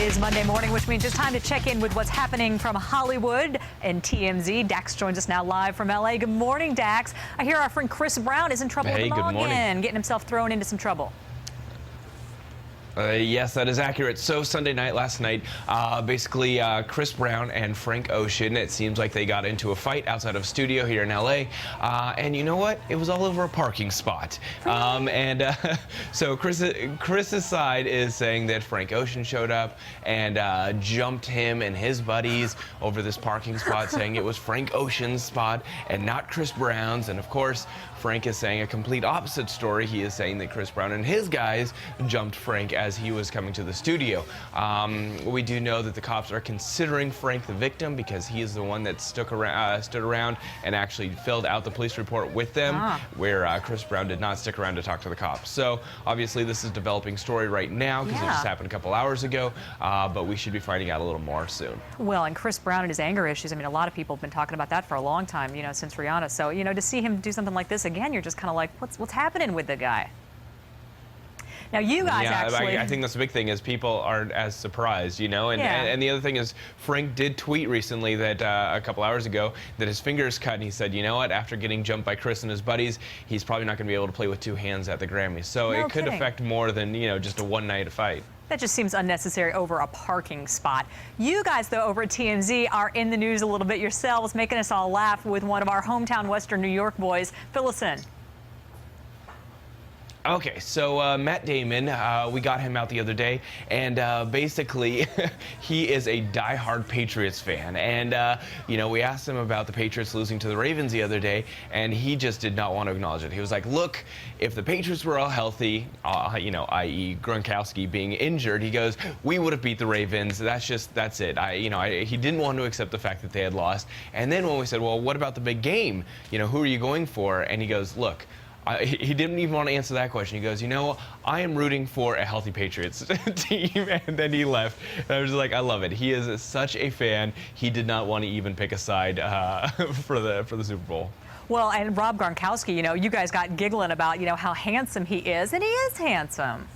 is Monday morning, which means it's time to check in with what's happening from Hollywood and TMZ. Dax joins us now live from LA. Good morning, Dax. I hear our friend Chris Brown is in trouble with the login, getting himself thrown into some trouble. Yes, that is accurate. So Sunday night, last night, basically Chris Brown and Frank Ocean, it seems like they got into a fight outside of a studio here in LA. And you know what? It was all over a parking spot. So Chris's side is saying that Frank Ocean showed up and jumped him and his buddies over this parking spot, saying it was Frank Ocean's spot and not Chris Brown's. And of course, Frank is saying a complete opposite story. He is saying that Chris Brown and his guys jumped Frank as he was coming to the studio. We do know that the cops are considering Frank the victim because he is the one that stood around and actually filled out the police report with them, where Chris Brown did not stick around to talk to the cops. So obviously this is a developing story right now because it just happened a couple hours ago, but we should be finding out a little more soon. Well, and Chris Brown and his anger issues, I mean, a lot of people have been talking about that for a long time, you know, since Rihanna. So, you know, to see him do something like this again, you're just kind of like, what's happening with the guy? Now, you guys actually... I think that's the big thing is people aren't as surprised, you know? And the other thing is Frank did tweet recently that a couple hours ago that his finger is cut, and he said, you know what, after getting jumped by Chris and his buddies, he's probably not going to be able to play with two hands at the Grammys. So it could affect more than, you know, just a one-night fight. That just seems unnecessary over a parking spot. You guys, though, over at TMZ are in the news a little bit yourselves, making us all laugh with one of our hometown Western New York boys. Fill us in. Okay, so Matt Damon, we got him out the other day, and basically he is a diehard Patriots fan. And, you know, we asked him about the Patriots losing to the Ravens the other day, and he just did not want to acknowledge it. He was like, look, if the Patriots were all healthy, you know, i.e. Gronkowski being injured, he goes, we would have beat the Ravens. That's it. He didn't want to accept the fact that they had lost. And then when we said, well, what about the big game? You know, who are you going for? And he goes, look, he didn't even want to answer that question. He goes, you know, I am rooting for a healthy Patriots team. And then he left. And I was just like, I love it. He is such a fan. He did not want to even pick a side for the Super Bowl. Well, and Rob Gronkowski, you know, you guys got giggling about, you know, how handsome he is, and he is handsome.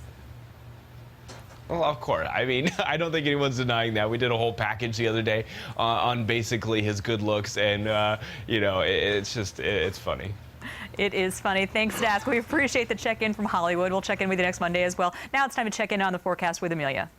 Well, of course. I mean, I don't think anyone's denying that. We did a whole package the other day on basically his good looks, and, you know, it's funny. It is funny. Thanks, Dax. We appreciate the check-in from Hollywood. We'll check in with you next Monday as well. Now it's time to check in on the forecast with Amelia.